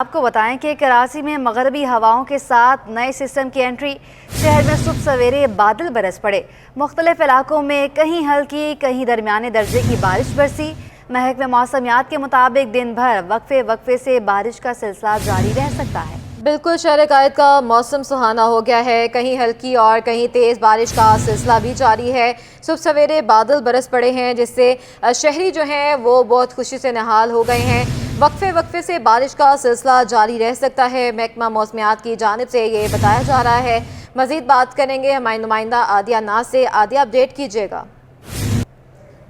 आपको बताएं कि कराची में मगरबी हवाओं के साथ नए सिस्टम की एंट्री। शहर में सुबह सवेरे बादल बरस पड़े। मुख्तलिफ इलाकों में कहीं हल्की कहीं दरमियाने दर्जे की बारिश बरसी। महकमे मौसमियात के मुताबिक दिन भर वक्फे वक्फे से बारिश का सिलसिला जारी रह सकता है। बिल्कुल शहर कायद का मौसम सुहाना हो गया है। कहीं हल्की और कहीं तेज़ बारिश का सिलसिला भी जारी है। सुबह सवेरे बादल बरस पड़े हैं, जिससे शहरी जो हैं वो बहुत खुशी से निहाल हो गए हैं। वक्फे वक्फे से बारिश का सिलसिला जारी रह सकता है, महकमा मौसमियात की जानिब से ये बताया जा रहा है। मज़ीद बात करेंगे हमारी नुमाइंदा आदिया नाज से। आदिया, अपडेट कीजिएगा।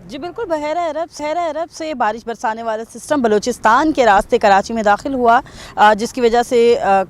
जी बिल्कुल, बहरा अरब से बारिश बरसाने वाला सिस्टम बलूचिस्तान के रास्ते कराची में दाखिल हुआ, जिसकी वजह से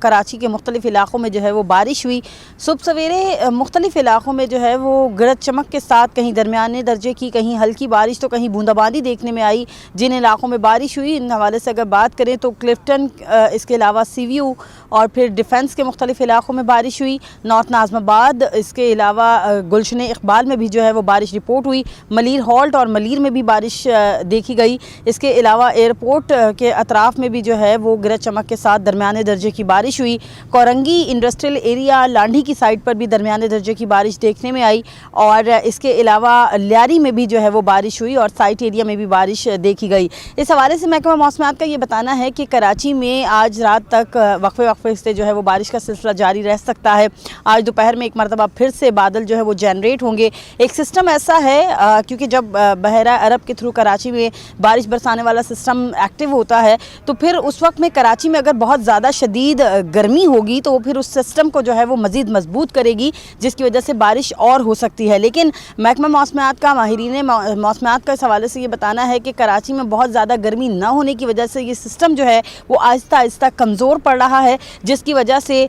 कराची के मुख्तलिफ इलाक़ों में जो है वो बारिश हुई। सुबह सवेरे मुख्तलिफ इलाक़ों में जो है वो गरज चमक के साथ कहीं दरमियाने दर्जे की, कहीं हल्की बारिश तो कहीं बूंदाबांदी देखने में आई। जिन इलाक़ों में बारिश हुई, इन हवाले से अगर बात करें तो क्लिफ्टन, इसके अलावा सीव्यू और फिर डिफेंस के मुख्तलिफ इलाक़ों में बारिश हुई। नॉर्थ नाज़माबाद, इसके अलावा गुलशन इकबाल में भी जो है वो बारिश रिपोर्ट हुई। मलीर हॉल्ट और मलीर में भी बारिश देखी गई। इसके अलावा एयरपोर्ट के अतराफ़ में भी जो है वो गरज चमक के साथ दरमियाने दर्जे की बारिश हुई। कोरंगी इंडस्ट्रियल एरिया लांढी की साइड पर भी दरमियाने दर्जे की बारिश देखने में आई, और इसके अलावा लियारी में भी जो है वो बारिश हुई और साइट एरिया में भी बारिश देखी गई। इस हवाले से महकमा मौसमियात का ये बताना है कि कराची में आज रात तक वक्फे वक्फे से जो है वो बारिश का सिलसिला जारी रह सकता है। आज दोपहर में एक मरतबा फिर से बादल जो है वो जनरेट होंगे। एक सिस्टम ऐसा है, क्योंकि जब बहरा अरब के थ्रू कराची में बारिश बरसाने वाला सिस्टम एक्टिव होता है तो फिर उस वक्त में कराची में अगर बहुत ज़्यादा शदीद गर्मी होगी तो फिर उस सिस्टम को जो है वो मज़ीद मजबूत करेगी, जिसकी वजह से बारिश और हो सकती है। लेकिन महकमा मौसमियात का, माहिरीन मौसमियात का इस हवाले से ये बताना है कि कराची में बहुत ज़्यादा गर्मी न होने की वजह से ये सिस्टम जो है वो आहिस्ता आहिस्ता कमज़ोर पड़ रहा है, जिसकी वजह से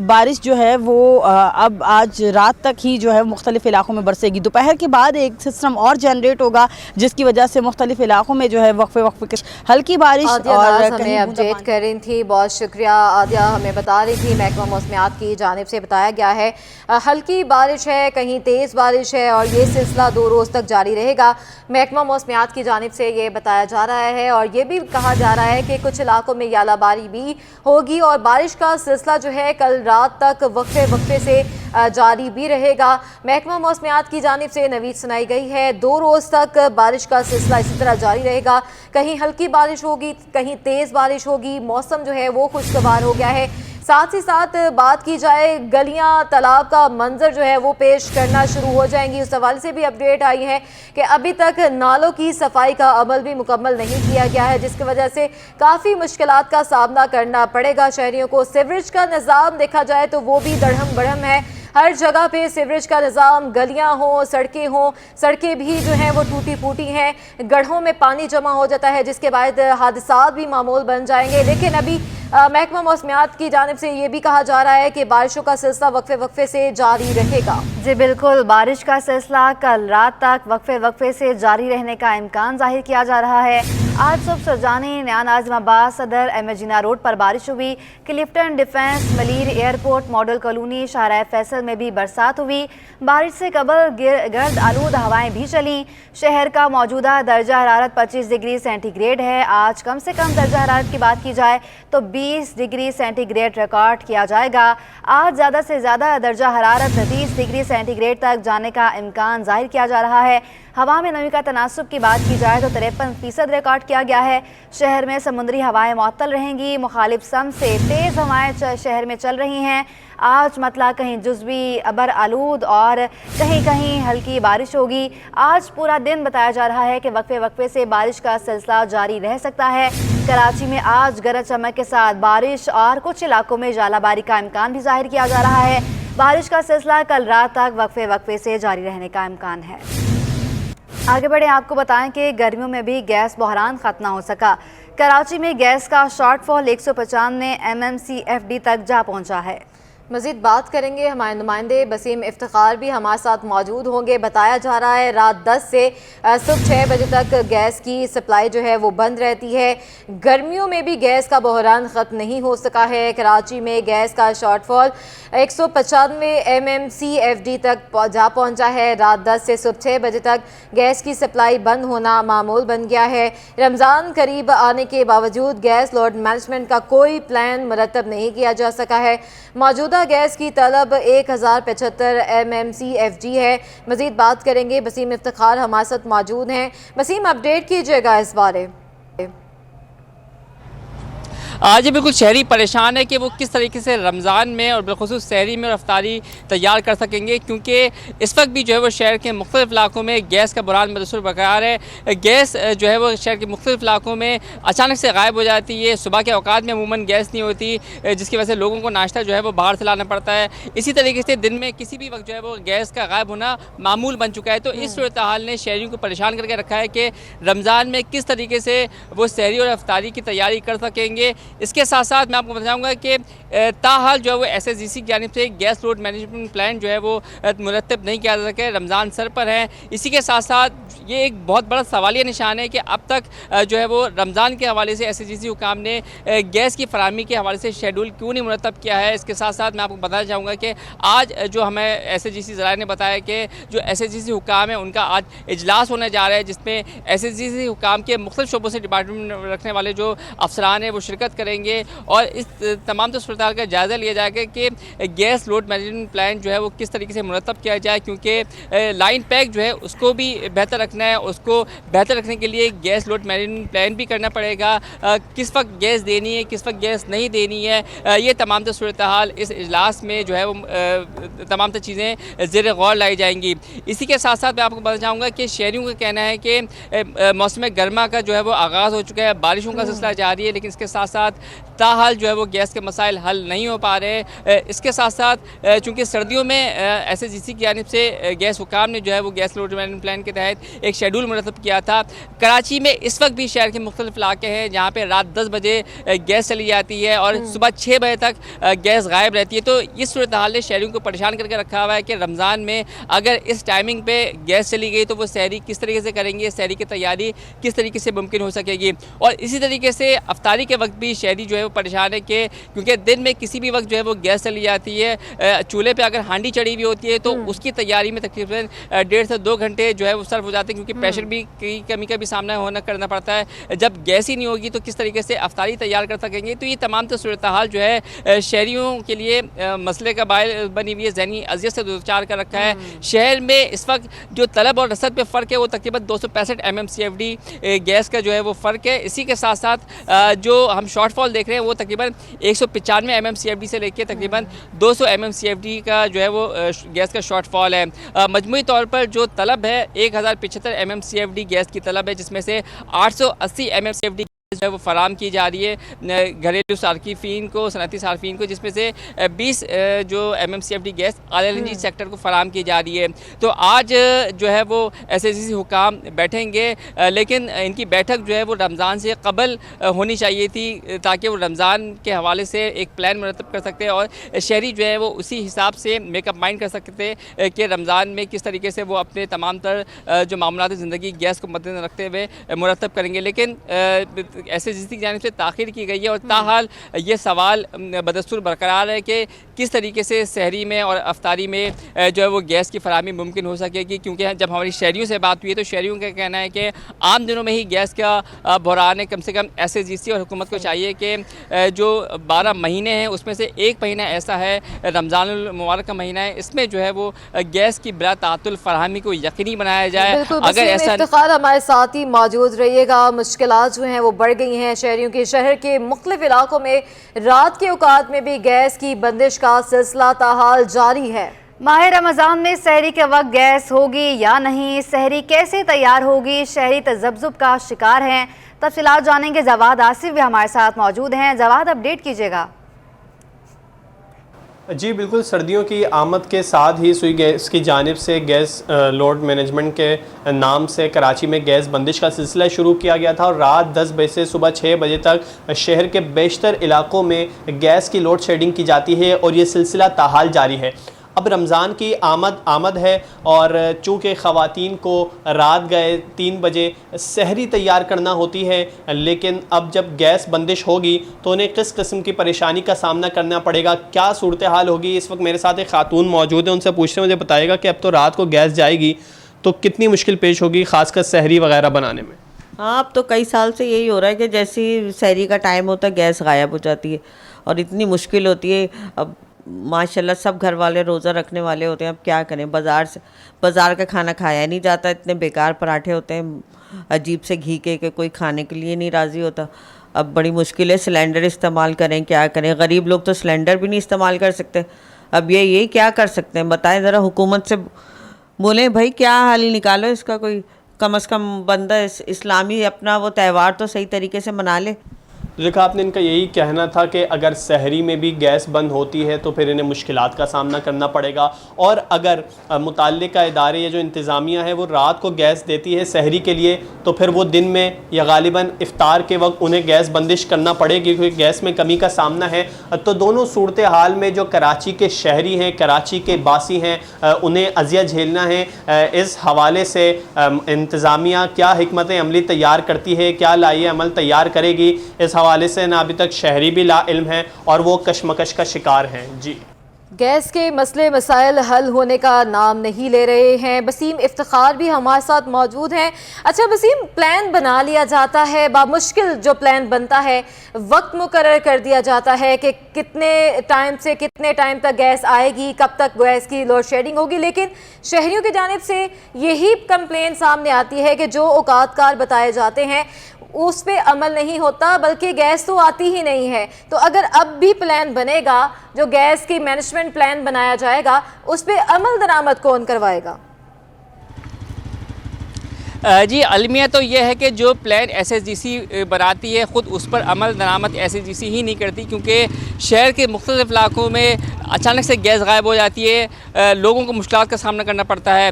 बारिश जो है वो अब आज रात तक ही जो है मुख्तलिफ इलाक़ों में बरसेगी। दोपहर के बाद एक सिस्टम और जनरेट होगा, जिसकी वजह से मुख्तलिफ इलाक़ों में जो है वक्फे वक्फे की हल्की बारिश और हमें अपडेट कर रही थी। बहुत शुक्रिया आदिया, हमें बता रही थी महकमा मौसमियात की जानिब से बताया गया है हल्की बारिश है, कहीं तेज़ बारिश है और ये सिलसिला 2 रोज़ तक जारी रहेगा। महकमा मौसमियात की जानिब से ये बताया जा रहा है और ये भी कहा जा रहा है कि कुछ इलाकों में यालाबारी भी होगी और बारिश का सिलसिला जो है कल रात तक वक्फे वक्फे से जारी भी रहेगा। महकमा मौसमियात की जानिब से नवीद सुनाई गई है 2 रोज़ तक बारिश का सिलसिला इसी तरह जारी रहेगा। कहीं हल्की बारिश होगी, कहीं तेज़ बारिश होगी। मौसम जो है वो खुशगवार हो गया है। साथ ही साथ बात की जाए, गलियां तालाब का मंजर जो है वो पेश करना शुरू हो जाएंगी। उस हवाले से भी अपडेट आई है कि अभी तक नालों की सफाई का अमल भी मुकम्मल नहीं किया गया है, जिसकी वजह से काफ़ी मुश्किलात का सामना करना पड़ेगा शहरियों को। सीवरेज का निज़ाम देखा जाए तो वो भी दढ़म बढ़म है। हर जगह पे सीवरेज का निज़ाम, गलियां हों, सड़कें भी जो हैं वो टूटी फूटी हैं। गड्ढों में पानी जमा हो जाता है, जिसके बाद हादसात भी मामूल बन जाएंगे। लेकिन अभी महकमा मौसमियात की जानिब से ये भी कहा जा रहा है कि बारिशों का सिलसिला वक्फे वक्फे से जारी रहेगा। जी बिल्कुल, बारिश का सिलसिला कल रात तक वक्फे वक्फे से जारी रहने का इम्कान जाहिर किया जा रहा है। आज सुबह सरजानी, नया नाज़िमाबाद, सदर, अहमद जिन्ना रोड पर बारिश हुई। क्लिफ्टन, डिफेंस, मलीर, एयरपोर्ट, मॉडल कॉलोनी, शाहराह फैसल में भी बरसात हुई। बारिश से कबल गर्द आलूद हवाएं भी चलीं। शहर का मौजूदा दर्जा हरारत 25 डिग्री सेंटीग्रेड है। आज कम से कम दर्जा हरारत की बात की जाए तो 20 डिग्री सेंटीग्रेड रिकॉर्ड किया जाएगा। आज ज़्यादा से ज़्यादा दर्जा हरारत 30 डिग्री सेंटीग्रेड तक जाने का इम्कान जाहिर किया जा रहा है। हवा में नमी का तनासुब की बात की जाए तो 53% रिकॉर्ड किया गया है। शहर में समुद्री हवाएं मुअत्तल रहेंगी। मुखालिफ सम से तेज़ हवाएं शहर में चल रही हैं। आज मतला कहीं जुज़वी अबर आलूद और कहीं कहीं हल्की बारिश होगी। आज पूरा दिन बताया जा रहा है कि वक्फे वक्फे से बारिश का सिलसिला जारी रह सकता है। कराची में आज गरज चमक के साथ बारिश और कुछ इलाकों में जालाबारी का इम्कान भी जाहिर किया जा रहा है। बारिश का सिलसिला कल रात तक वक्फे वक्फे से जारी रहने का इम्कान है। आगे बढ़े, आपको बताएं कि गर्मियों में भी गैस बहरान ख़त्म ना हो सका। कराची में गैस का शॉर्टफॉल 195 MMCFD तक जा पहुंचा है। مزید بات کریں گے، ہمارے نمائندے بسیم افتخار بھی ہمارے ساتھ موجود ہوں گے۔ بتایا جا رہا ہے رات 10 سے صبح 6 بجے تک گیس کی سپلائی جو ہے وہ بند رہتی ہے۔ گرمیوں میں بھی گیس کا بحران ختم نہیں ہو سکا ہے۔ کراچی میں گیس کا شارٹ فال 195 MMCFD تک جا پہنچا ہے۔ رات 10 سے صبح 6 بجے تک گیس کی سپلائی بند ہونا معمول بن گیا ہے۔ رمضان قریب آنے کے باوجود گیس لوڈ مینجمنٹ کا کوئی پلان مرتب نہیں کیا جا سکا ہے۔ موجودہ گیس کی طلب 1075 MMCFD ہے۔ مزید بات کریں گے، بسیم افتخار ہمارے ساتھ موجود ہیں۔ بسیم، اپڈیٹ کیجئے گا اس بارے۔ جی بالکل، شہری پریشان ہے کہ وہ کس طریقے سے رمضان میں اور بالخصوص سحری میں اور افطاری تیار کر سکیں گے، کیونکہ اس وقت بھی جو ہے وہ شہر کے مختلف علاقوں میں گیس کا بحران مدثر برقرار ہے۔ گیس جو ہے وہ شہر کے مختلف علاقوں میں اچانک سے غائب ہو جاتی ہے۔ صبح کے اوقات میں عموماً گیس نہیں ہوتی، جس کی وجہ سے لوگوں کو ناشتہ جو ہے وہ باہر سے لانا پڑتا ہے۔ اسی طریقے سے دن میں کسی بھی وقت جو ہے وہ گیس کا غائب ہونا معمول بن چکا ہے۔ تو اس صورتحال نے شہریوں کو پریشان کر کے رکھا ہے کہ رمضان میں کس طریقے سے وہ سحری اور افطاری کی تیاری کر سکیں گے۔ اس کے ساتھ ساتھ میں آپ کو بتاؤں گا کہ تاحال جو ہے وہ SSGC کی جانب سے گیس لوڈ مینجمنٹ پلان جو ہے وہ مرتب نہیں کیا جا سکا ہے۔ رمضان سر پر ہے۔ اسی کے ساتھ ساتھ یہ ایک بہت بڑا سوالیہ نشان ہے کہ اب تک جو ہے وہ رمضان کے حوالے سے SSGC حکام نے گیس کی فراہمی کے حوالے سے شیڈول کیوں نہیں مرتب کیا ہے۔ اس کے ساتھ ساتھ میں آپ کو بتانا چاہوں گا کہ آج جو ہمیں SSGC ذرائع نے بتایا کہ جو SSGC حکام ہیں ان کا آج اجلاس ہونے جا رہا ہے، جس میں SSGC حکام کے مختلف شعبوں سے ڈپارٹمنٹ رکھنے والے جو افسران ہیں وہ شرکت کریں گے اور اس تمام صورتحال کا جائزہ لیا جائے گا کہ گیس لوڈ مینجمنٹ پلان جو ہے وہ کس طریقے سے مرتب کیا جائے، کیونکہ لائن پیک جو ہے اس کو بھی بہتر رکھنا ہے۔ اس کو بہتر رکھنے کے لیے گیس لوڈ مینجمنٹ پلان بھی کرنا پڑے گا، کس وقت گیس دینی ہے، کس وقت گیس نہیں دینی ہے۔ یہ تمام صورتحال اس اجلاس میں جو ہے وہ تمام چیزیں زیر غور لائی جائیں گی۔ اسی کے ساتھ ساتھ میں آپ کو بتانا چاہوں گا کہ شہریوں کا کہنا ہے کہ موسم گرما کا جو ہے وہ آغاز ہو چکا ہے، بارشوں کا سلسلہ جاری ہے، لیکن اس کے ساتھ ساتھ تاحال جو ہے وہ گیس کے مسائل حل نہیں ہو پا رہے۔ اس کے ساتھ ساتھ چونکہ سردیوں میں SSGC کی جانب سے گیس حکام نے جو ہے وہ گیس لوڈ مینجمنٹ پلان کے تحت ایک شیڈول مرتب کیا تھا۔ کراچی میں اس وقت بھی شہر کے مختلف علاقے ہیں جہاں پہ رات 10 بجے گیس چلی جاتی ہے اور صبح 6 بجے تک گیس غائب رہتی ہے۔ تو اس صورتحال نے شہریوں کو پریشان کر کے رکھا ہوا ہے کہ رمضان میں اگر اس ٹائمنگ پہ گیس چلی گئی تو وہ سحری کس طریقے سے کریں گے، سحری کی تیاری کس طریقے سے ممکن ہو سکے گی۔ اور اسی طریقے سے افطاری کے وقت بھی شہری جو ہے وہ پریشان ہے کہ کیونکہ دن میں کسی بھی وقت جو ہے وہ گیس چلی جاتی ہے، چولہے پہ اگر ہانڈی چڑھی ہوئی ہوتی ہے تو اس کی تیاری میں تقریباً 1.5 سے 2 گھنٹے جو ہے وہ صرف ہو جاتے ہیں، کیونکہ پریشر بھی کی کمی کا بھی سامنا کرنا پڑتا ہے۔ جب گیس ہی نہیں ہوگی تو کس طریقے سے افطاری تیار کر سکیں گے۔ تو یہ تمام صورتحال جو ہے شہریوں کے لیے مسئلے کا باعث بنی ہوئی ہے، ذہنی اذیت سے دوچار کر رکھا ہے۔ شہر میں اس وقت جو طلب اور رسد پہ فرق ہے وہ تقریباً 265 MMCFD گیس کا جو ہے وہ فرق ہے۔ اسی کے ساتھ ساتھ جو ہم شارٹ فال دیکھ رہے ہیں وہ تقریباً 195 MMCFD سے لے کے تقریباً 200 MMCFD کا جو ہے وہ گیس کا شارٹ فال ہے۔ مجموعی طور پر جو طلب ہے 1075 MMCFD گیس کی طلب ہے، جس میں سے 880 MMCFD جو ہے وہ فراہم کی جا رہی ہے گھریلو صارفین کو، صنعتی صارفین کو، جس میں سے 20 جو MMCFD گیس LNG سیکٹر کو فراہم کی جا رہی ہے۔ تو آج جو ہے وہ SSGC حکام بیٹھیں گے، لیکن ان کی بیٹھک جو ہے وہ رمضان سے قبل ہونی چاہیے تھی تاکہ وہ رمضان کے حوالے سے ایک پلان مرتب کر سکتے اور شہری جو ہے وہ اسی حساب سے میک اپ مائنڈ کر سکتے کہ رمضان میں کس طریقے سے وہ اپنے تمام تر جو معاملات زندگی گیس کو مد نظر رکھتے ہوئے مرتب کریں گے۔ لیکن SSGC کی جانب سے تاخیر کی گئی ہے اور تاحال یہ سوال بدستور برقرار ہے کہ کس طریقے سے سحری میں اور افطاری میں جو ہے وہ گیس کی فراہمی ممکن ہو سکے گی، کیونکہ جب ہماری شہریوں سے بات ہوئی ہے تو شہریوں کا کہنا ہے کہ عام دنوں میں ہی گیس کا بحران ہے۔ کم سے کم SSGC اور حکومت کو چاہیے کہ جو 12 مہینے ہیں اس میں سے ایک مہینہ ایسا ہے رمضان المبارک کا مہینہ ہے، اس میں جو ہے وہ گیس کی بلا تعطل فراہمی کو یقینی بنایا جائے۔ اگر ایسا افتخار ہمارے ساتھ ہی موجود رہیے گا۔ مشکلات جو ہیں وہ بڑھ گئی ہیں شہریوں کی۔ شہر کے مختلف علاقوں میں رات کے اوقات میں بھی گیس کی بندش کا سلسلہ تاحال جاری ہے۔ ماہ رمضان میں سحری کے وقت گیس ہوگی یا نہیں، سحری کیسے تیار ہوگی، شہری تذبذب کا شکار ہیں۔ تفصیلات جانیں گے، جواد آصف بھی ہمارے ساتھ موجود ہیں۔ جواد، اپڈیٹ کیجیے گا۔ جی بالکل، سردیوں کی آمد کے ساتھ ہی سوئی گیس کی جانب سے گیس لوڈ مینجمنٹ کے نام سے کراچی میں گیس بندش کا سلسلہ شروع کیا گیا تھا، اور رات 10 بجے سے صبح 6 بجے تک شہر کے بیشتر علاقوں میں گیس کی لوڈ شیڈنگ کی جاتی ہے، اور یہ سلسلہ تاحال جاری ہے۔ اب رمضان کی آمد ہے، اور چونکہ خواتین کو رات گئے 3 بجے سحری تیار کرنا ہوتی ہے، لیکن اب جب گیس بندش ہوگی تو انہیں کس قسم کی پریشانی کا سامنا کرنا پڑے گا، کیا صورتحال ہوگی؟ اس وقت میرے ساتھ ایک خاتون موجود ہیں، ان سے پوچھتے ہیں، مجھے بتائے گا کہ اب تو رات کو گیس جائے گی تو کتنی مشکل پیش ہوگی، خاص کر سحری وغیرہ بنانے میں؟ ہاں، اب تو کئی سال سے یہی ہو رہا ہے کہ جیسے ہی سحری کا ٹائم ہوتا ہے گیس غائب ہو جاتی ہے، اور اتنی مشکل ہوتی ہے۔ اب ماشاءاللہ سب گھر والے روزہ رکھنے والے ہوتے ہیں، اب کیا کریں، بازار کا کھانا کھایا نہیں جاتا، اتنے بیکار پراٹھے ہوتے ہیں عجیب سے گھی کے کہ کوئی کھانے کے لیے نہیں راضی ہوتا۔ اب بڑی مشکل ہے، سلنڈر استعمال کریں، کیا کریں، غریب لوگ تو سلنڈر بھی نہیں استعمال کر سکتے۔ اب یہ کیا کر سکتے ہیں بتائیں ذرا، حکومت سے بولیں بھائی کیا حل نکالو اس کا، کوئی کم از کم بندہ اسلامی اپنا وہ تہوار تو صحیح طریقے سے منا لے۔ دیکھا آپ نے، ان کا یہی کہنا تھا کہ اگر سحری میں بھی گیس بند ہوتی ہے تو پھر انہیں مشکلات کا سامنا کرنا پڑے گا، اور اگر متعلقہ ادارے یا جو انتظامیہ ہے وہ رات کو گیس دیتی ہے سحری کے لیے، تو پھر وہ دن میں یا غالباً افطار کے وقت انہیں گیس بندش کرنا پڑے گی، کیونکہ گیس میں کمی کا سامنا ہے۔ تو دونوں صورتحال میں جو کراچی کے شہری ہیں، کراچی کے باسی ہیں، انہیں اذیت جھیلنا ہے۔ اس حوالے سے انتظامیہ کیا حکمت عملی تیار کرتی ہے، کیا لائحہ عمل تیار کرے گی، اس حوالے سے نہ ابھی تک شہری بھی لا علم ہیں اور وہ کشمکش کا شکار ہیں۔ جی، گیس کے مسئلے مسائل حل ہونے کا نام نہیں لے رہے ہیں۔ بسیم افتخار بھی ہمارے ساتھ موجود ہیں۔ اچھا بسیم، پلان بنا لیا جاتا ہے، بامشکل جو پلان بنتا ہے، وقت مقرر کر دیا جاتا ہے کہ کتنے ٹائم سے کتنے ٹائم تک گیس آئے گی، کب تک گیس کی لوڈ شیڈنگ ہوگی، لیکن شہریوں کی جانب سے یہی کمپلین سامنے آتی ہے کہ جو اوقات کار بتائے جاتے ہیں اس پہ عمل نہیں ہوتا، بلکہ گیس تو آتی ہی نہیں ہے۔ تو اگر اب بھی پلان بنے گا، جو گیس کی مینجمنٹ پلان بنایا جائے گا، اس پہ عمل درآمد کون کروائے گا؟ جی، المیہ تو یہ ہے کہ جو plan S S D C بناتی ہے خود اس پر عمل درآمد ایس ایس ڈی سی ہی نہیں کرتی، کیونکہ شہر کے مختلف علاقوں میں اچانک سے گیس غائب ہو جاتی ہے، لوگوں کو مشکلات کا سامنا کرنا پڑتا ہے۔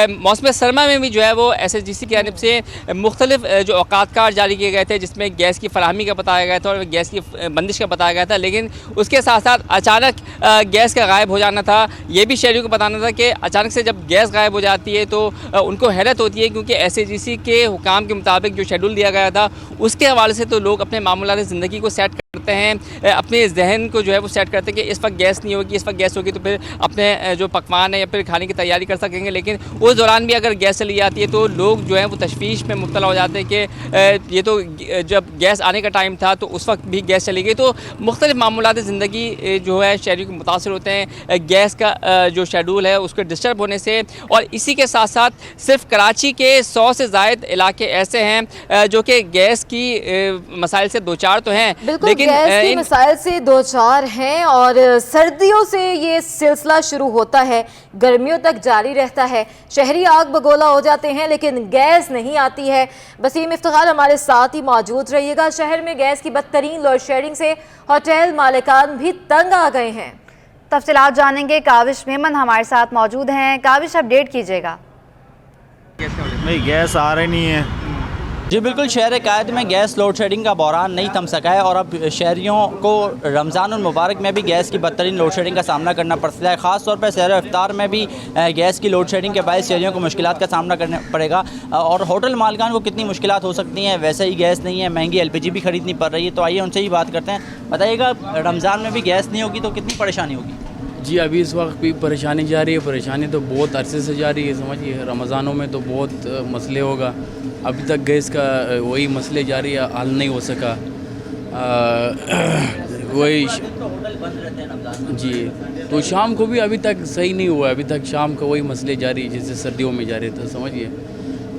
موسم سرما میں بھی جو ہے وہ ایس ایس ڈی سی کی جانب سے مختلف جو اوقات کار جاری کیے گئے تھے، جس میں گیس کی فراہمی کا بتایا گیا تھا اور گیس کی بندش کا بتایا گیا تھا، لیکن اس کے ساتھ ساتھ اچانک گیس کا غائب ہو جانا تھا۔ یہ بھی شہریوں کو بتانا تھا کہ اچانک سے جب گیس غائب ہو جاتی ہے تو ان کو حیرت ہوتی ہے، کیونکہ ایس ایس ڈی سی کے حکام کے مطابق جو شیڈول دیا گیا تھا اس کے حوالے سے تو لوگ اپنے معمولات زندگی کو سیٹ کرتے ہیں، اپنے ذہن کو جو ہے وہ سیٹ کرتے ہیں کہ اس وقت گیس نہیں ہوگی، اس وقت گیس ہوگی تو پھر اپنے جو پکوان ہے یا پھر کھانے کی تیاری کر سکیں گے، لیکن اس دوران بھی اگر گیس چلی جاتی ہے تو لوگ جو ہیں وہ تشویش میں مبتلا ہو جاتے ہیں کہ یہ تو جب گیس آنے کا ٹائم تھا تو اس وقت بھی گیس چلی گئی۔ تو مختلف معمولات زندگی جو ہے شہریوں کو متاثر ہوتے ہیں گیس کا جو شیڈول ہے اس کے ڈسٹرب ہونے سے، اور اسی کے ساتھ ساتھ صرف کراچی کے 100 سے زائد علاقے ایسے ہیں جو کہ گیس کی مسائل سے دوچار تو ہیں، بالکل گیس کی مسائل سے دوچار ہیں، اور سردیوں سے یہ سلسلہ شروع ہوتا ہے، گرمیوں تک جاری رہتا ہے، شہری آگ بگولا ہو جاتے ہیں لیکن گیس نہیں آتی ہے۔ بسیم افتخار ہمارے ساتھ ہی موجود رہیے گا۔ شہر میں گیس کی بدترین لوڈ شیڈنگ سے ہوٹل مالکان بھی تنگ آ گئے ہیں۔ تفصیلات جانیں گے، کاوش میمن ہمارے ساتھ موجود ہیں۔ کاوش، اپ ڈیٹ کیجیے گا۔ بھئی گیس آ رہی نہیں ہے۔ جی بالکل، شہر قائد میں گیس لوڈ شیڈنگ کا بحران نہیں تھم سکا ہے، اور اب شہریوں کو رمضان المبارک میں بھی گیس کی بدترین لوڈ شیڈنگ کا سامنا کرنا پڑتا ہے۔ خاص طور پر سحر و افطار میں بھی گیس کی لوڈ شیڈنگ کے باعث شہریوں کو مشکلات کا سامنا کرنا پڑے گا، اور ہوٹل مالکان کو کتنی مشکلات ہو سکتی ہیں۔ ویسے ہی گیس نہیں ہے، مہنگی LPG بھی خریدنی پڑ رہی ہے، تو آئیے ان سے ہی بات کرتے ہیں۔ بتائیے گا رمضان میں بھی گیس نہیں ہوگی تو کتنی پریشانی ہوگی؟ جی ابھی اس وقت بھی پریشانی جاری ہے، پریشانی تو بہت عرصے سے جاری ہے، سمجھیے رمضانوں میں تو بہت مسئلے ہوگا، ابھی تک گیس کا وہی مسئلے جاری ہے، حل نہیں ہو سکا۔ وہی جی، تو شام کو بھی ابھی تک صحیح نہیں ہوا، ابھی تک شام کو وہی مسئلے جاری جیسے سردیوں میں جاری تھا، سمجھیے۔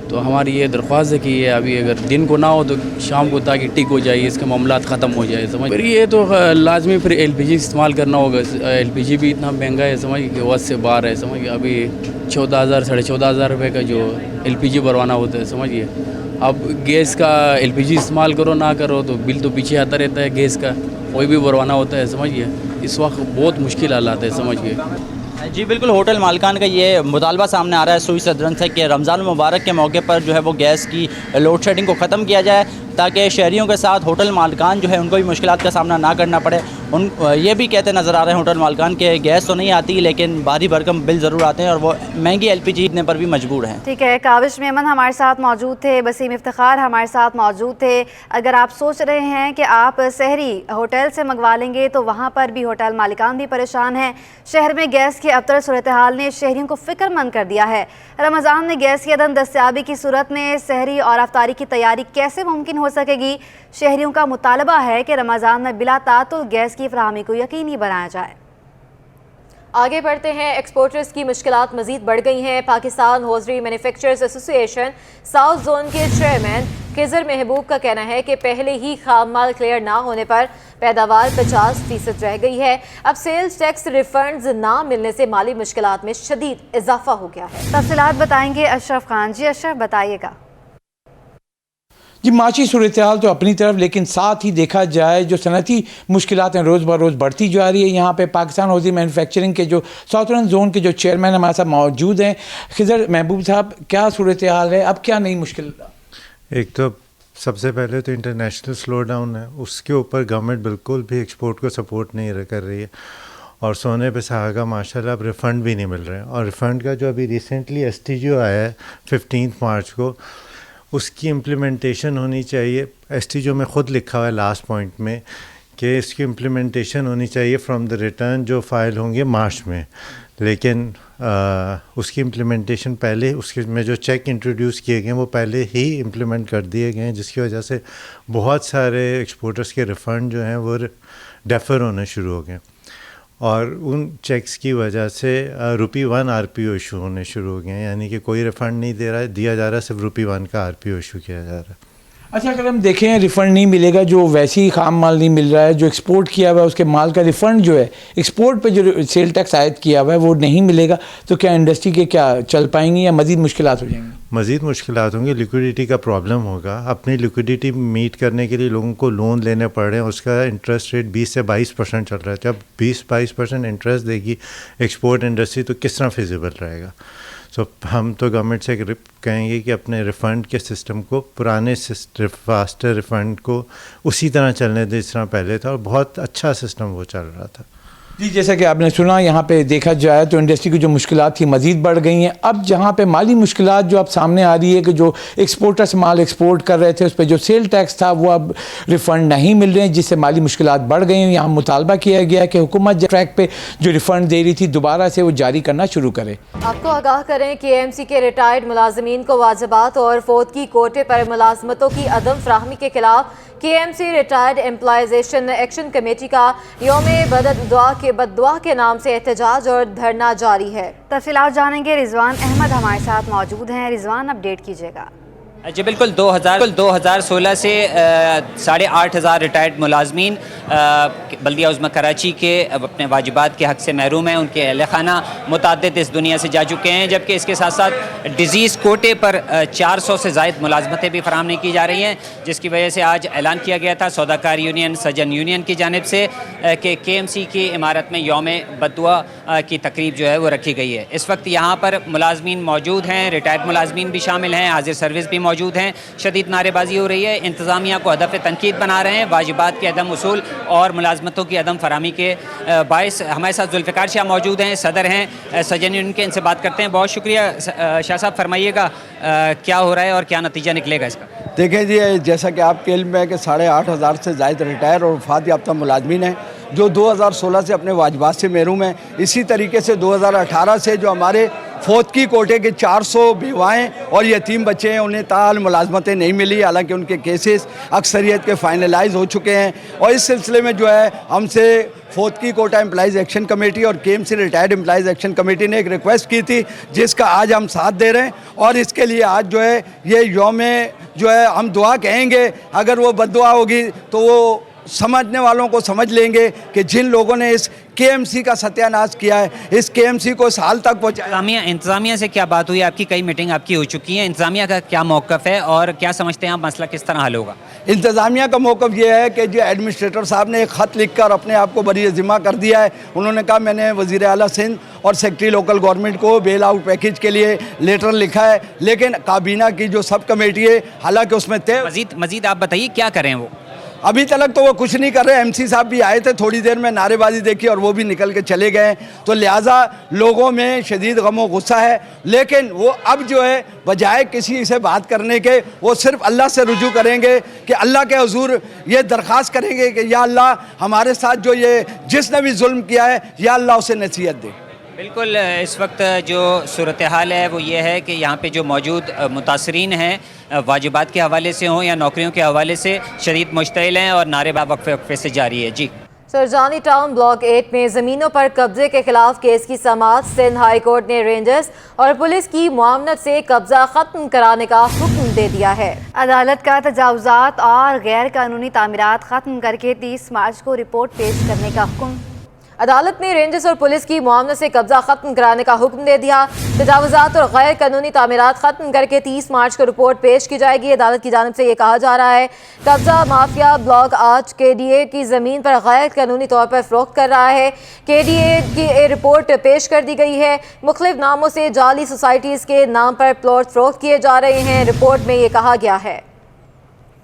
تو ہماری یہ درخواست ہے کہ یہ ابھی اگر دن کو نہ ہو تو شام کو، تاکہ ٹک ہو جائے، اس کے معاملات ختم ہو جائے، سمجھ۔ پھر یہ تو لازمی پھر LPG استعمال کرنا ہوگا، LPG بھی اتنا مہنگا ہے، سمجھ کہ وقت سے باہر ہے، سمجھ۔ ابھی 14,000 14,500 روپے کا جو LPG بھروانا ہوتا ہے، سمجھیے، अब गैस का LPG इस्तेमाल करो ना करो तो बिल तो पीछे आता रहता है गैस का, कोई भी भरवाना होता है, समझिए इस वक्त बहुत मुश्किल हालात है, समझिए। जी बिल्कुल, होटल मालिकान का ये मुतालबा सामने आ रहा है सुई सदरन से कि रमज़ान मुबारक के मौके पर जो है वो गैस की लोड शेडिंग को ख़त्म किया जाए, ताकि शहरियों के साथ होटल मालिकान जो है उनको भी मुश्किलात का सामना ना करना पड़े। ये भी कहते नज़र आ रहे हैं होटल मालिकान के गैस तो नहीं आती लेकिन भारी भरकम बिल ज़रूर आते हैं और वो महंगी LPG खरीदने पर भी मजबूर हैं। ठीक है, काविश मेमन हमारे साथ मौजूद थे, वसीम इफ्तिखार हमारे साथ मौजूद थे। अगर आप सोच रहे हैं कि आप सहरी होटल से मंगवा लेंगे तो वहाँ पर भी होटल मालिकान भी परेशान हैं। शहर में गैस की अबतर सूरत हाल ने शहरियों को फिक्रमंद कर दिया है। रमज़ान में गैस की अदम दस्तयाबी की सूरत में सहरी और अफ्तारी की तैयारी कैसे मुमकिन हो सकेगी? शहरियों का मुतालबा है कि रमज़ान में बिला तातुल गैस की फराहमी को यकीनी बनाया जाए। आगे बढ़ते हैं। एक्सपोर्टर्स की मुश्किलात मज़ीद बढ़ गई हैं। Pakistan hosiery manufacturers association south zone के चेयरमैन खिज़र महबूब का कहना है कि पहले ही खाम माल क्लियर ना होने पर पैदावार 50% रह गई है। अब सेल्स टैक्स रिफंड्स ना मिलने से माली मुश्किलात में शदीद इजाफा हो गया है। तफसीलात बताएंगे अशरफ खान। जी अशरफ, बताइएगा। जी, माशी सूरत हाल तो अपनी तरफ, लेकिन साथ ही देखा जाए जो सनती मुश्किलात हैं रोज़ ब रोज़ बढ़ती जा रही है। यहाँ पे पाकिस्तान हॉज़री मैन्युफैक्चरिंग के जो साउथर्न जोन के जो चेयरमैन हमारे साथ मौजूद हैं, खिज़र महबूब साहब, क्या सूरत हाल है, अब क्या नई मुश्किल? एक तो सबसे पहले तो इंटरनेशनल स्लो डाउन है, उसके ऊपर गवर्नमेंट बिल्कुल भी एक्सपोर्ट को सपोर्ट नहीं कर रही है और सोने पे सहागा माशाल्लाह अब रिफ़ंड भी नहीं मिल रहे हैं। और रिफ़ंड का जो अभी रिसेंटली STGO आया है 15 मार्च को, उसकी इम्प्लीमेंटेशन होनी चाहिए। STGO में ख़ुद लिखा हुआ है लास्ट पॉइंट में कि इसकी इम्प्लीमेंटेशन होनी चाहिए फ्रॉम द रिटर्न जो फ़ाइल होंगे मार्च में, लेकिन उसकी इम्प्लीमेंटेशन पहले उसके में जो चेक इंट्रोड्यूस किए गए वो पहले ही इम्प्लीमेंट कर दिए गए हैं, जिसकी वजह से बहुत सारे एक्सपोर्टर्स के रिफ़ंड जो हैं वो डेफर होने शुरू हो गए और उन चेक्स की वजह से ₹1 RPO इशू होने शुरू हो गए हैं, यानी कि कोई रिफ़ंड नहीं दिया जा रहा, सिर्फ ₹1 का RPO इशू किया जा रहा है। अच्छा, अगर हम देखें रिफ़ंड नहीं मिलेगा, जो वैसे ही खाम माल नहीं मिल रहा है, जो एक्सपोर्ट किया हुआ है उसके माल का रिफ़ंड जो है एक्सपोर्ट पे जो सेल टैक्स आयद किया हुआ है वो नहीं मिलेगा, तो क्या इंडस्ट्री के क्या चल पाएंगी या मज़ीद मुश्किलात हो जाएंगी? मज़ीद मुश्किलात होंगी, लिक्विडिटी का प्रॉब्लम होगा। अपनी लिक्विडिटी मीट करने के लिए लोगों को लोन लेने पड़ रहे हैं, उसका इंटरेस्ट रेट 20 से 22% चल रहा है। जब 20-22% इंटरेस्ट देगी एक्सपोर्ट इंडस्ट्री तो किस तरह फिजिबल रहेगा? सो हम तो गवर्नमेंट से कहेंगे कि अपने रिफ़ंड के सिस्टम को, पुराने फास्टर रिफ़ंड को उसी तरह चलने दें जिस तरह पहले था, और बहुत अच्छा सिस्टम वो चल रहा था। जी, जैसा कि आपने सुना, यहाँ पे देखा जाए तो इंडस्ट्री की जो मुश्किलात थी मज़ीद बढ़ गई हैं। अब जहाँ पे माली मुश्किलात जो अब सामने आ रही है कि जो एक्सपोर्टर्स माल एक्सपोर्ट कर रहे थे उस पर जो सेल टैक्स था वो अब रिफ़ंड नहीं मिल रहे हैं, जिससे माली मुश्किलात बढ़ गई हैं। यहाँ मुतालबा किया गया कि हुकूमत ट्रैक पे जो रिफ़ंड दे रही थी दोबारा से वो जारी करना शुरू करे। आपको आगाह करें कि KMC के रिटायर्ड मुलाजमीन को वाजिबात और फौतगी कोटे पर मुलाजमतों की अदम फ्राहमी के खिलाफ KMC रिटायर्ड एम्प्लॉयजेशन एक्शन कमेटी का यौम बद्दुआ के नाम से एहतजाज और धरना जारी है। तफसीलात जानेंगे, रिजवान अहमद हमारे साथ मौजूद हैं। रिजवान, अपडेट कीजिएगा। जी बिल्कुल, 2016 से 8,500 रिटायर्ड मुलाजमीन बल्दिया उज़्मा कराची के अपने वाजिबात के हक़ से महरूम हैं। उनके अहल खाना मुतअद्दिद इस दुनिया से जा चुके हैं, जबकि इसके साथ साथ डिज़ीज़ कोटे पर 400 से ज़ायद मुलाजमतें भी फराहम नहीं की जा रही हैं, जिसकी वजह से आज ऐलान किया गया था सौदाकार यूनियन, सजन यूनियन की जानिब से कि KMC की इमारत में यौम बद्दुआ की तकरीब जो है वो रखी गई है। इस वक्त यहाँ पर मुलाजमीन मौजूद हैं, रिटायर्ड मुलाजमीन भी शामिल हैं, हाजिर सर्विस भी मौजूद हैं। शदीद नारेबाजी हो रही है, इंतज़ामिया को हदफ तनकीद बना रहे हैं, वाजिबात के अदम उसूल और मुलाजमतों की अदम फराहमी के बायस। हमारे साथ जुल्फ़िकार शाह मौजूद हैं, सदर हैं सजन यूनियन के, इनसे बात करते हैं। बहुत शुक्रिया शाह साहब, फरमाइएगा क्या हो रहा है और क्या नतीजा निकलेगा इसका? देखें जी, जैसा कि आपके इल्म है कि 8,500 से ज़ायद रिटायर और वफ़ात याफ्ता मुलाजमीन हैं जो 2016 से अपने वाजिबात से महरूम हैं। इसी तरीके से 2018 से जो हमारे फौतगी कोटे के 400 बेवाएँ और यतीम बच्चे हैं उन्हें ताल मुलाजमतें नहीं मिली, हालांकि उनके केसेस अक्सरियत के फाइनलाइज हो चुके हैं। और इस सिलसिले में जो है हमसे फौतगी कोटा एम्प्लॉइज़ एक्शन कमेटी और KMC retired employees action committee ने एक रिक्वेस्ट की थी, जिसका आज हम साथ दे रहे हैं। और इसके लिए आज जो है ये यौम जो है हम दुआ कहेंगे, अगर वो बद्दुआ होगी तो वो समझने वालों को समझ लेंगे कि जिन लोगों ने इस KMC का सत्यानाश किया है, इस KMC को इस हाल तक पहुँचाया। इंतज़ामिया से क्या बात हुई आपकी? कई मीटिंग आपकी हो चुकी है, इंतज़ामिया का क्या मौक़िफ़ है और क्या समझते हैं आप मसला किस तरह हल होगा? इंतज़ामिया का मौक़िफ़ ये है कि जो एडमिनिस्ट्रेटर साहब ने एक ख़त लिख कर अपने आप को बरी ज़िम्मा कर दिया है। उन्होंने कहा मैंने वज़ीर आला सिंध और सेक्रेटरी लोकल गवर्नमेंट को बेल आउट पैकेज के लिए लेटर लिखा है, लेकिन काबीना की जो सब कमेटी है हालांकि उसमें तय मज़ीद आप बताइए क्या करें वो? अभी तक तो वो कुछ नहीं कर रहे। MC साहब भी आए थे, थोड़ी देर में नारेबाजी देखी और वो भी निकल के चले गए। तो लिहाजा लोगों में शदीद गम गुस्सा है, लेकिन वो अब जो है बजाय किसी से बात करने के वो सिर्फ अल्लाह से रुजू करेंगे कि अल्लाह के हुजूर ये दरख्वास्त करेंगे कि या अल्लाह हमारे साथ जो ये जिसने भी जुल्म किया है या अल्लाह उसे नसीहत दे। बिल्कुल, इस वक्त जो सूरत हाल है वो ये है कि यहाँ पे जो मौजूद मुतासरीन हैं वाजिबात के हवाले से हों या नौकरियों के हवाले से शदीद मुश्तइल हैं और नारे वक्फे से जारी है। जी सरजानी टाउन ब्लॉक 8 में ज़मीनों पर कब्जे के खिलाफ केस की समाअत सिंध हाई कोर्ट ने रेंजर्स और पुलिस की मुआवनत से कब्जा ख़त्म कराने का हुक्म दे दिया है। अदालत का तजावुज़ात और गैर कानूनी तामीरात ख़त्म करके 30 मार्च को रिपोर्ट पेश करने का हुक्म। अदालत ने रेंजर्स और पुलिस की मुआवनत से कब्जा खत्म कराने का हुक्म दे दिया। तजावुज़ात और गैर कानूनी तामीरात खत्म करके 30 मार्च को रिपोर्ट पेश की जाएगी। अदालत की जानिब से ये कहा जा रहा है कब्जा माफिया ब्लॉक 8 KDA की ज़मीन पर गैर कानूनी तौर पर फ़रोख्त कर रहा है। KDA की रिपोर्ट पेश कर दी गई है। मुख्तलिफ नामों से जाली सोसाइटीज़ के नाम पर प्लॉट फ़रोख्त किए जा रहे हैं। रिपोर्ट में ये कहा गया है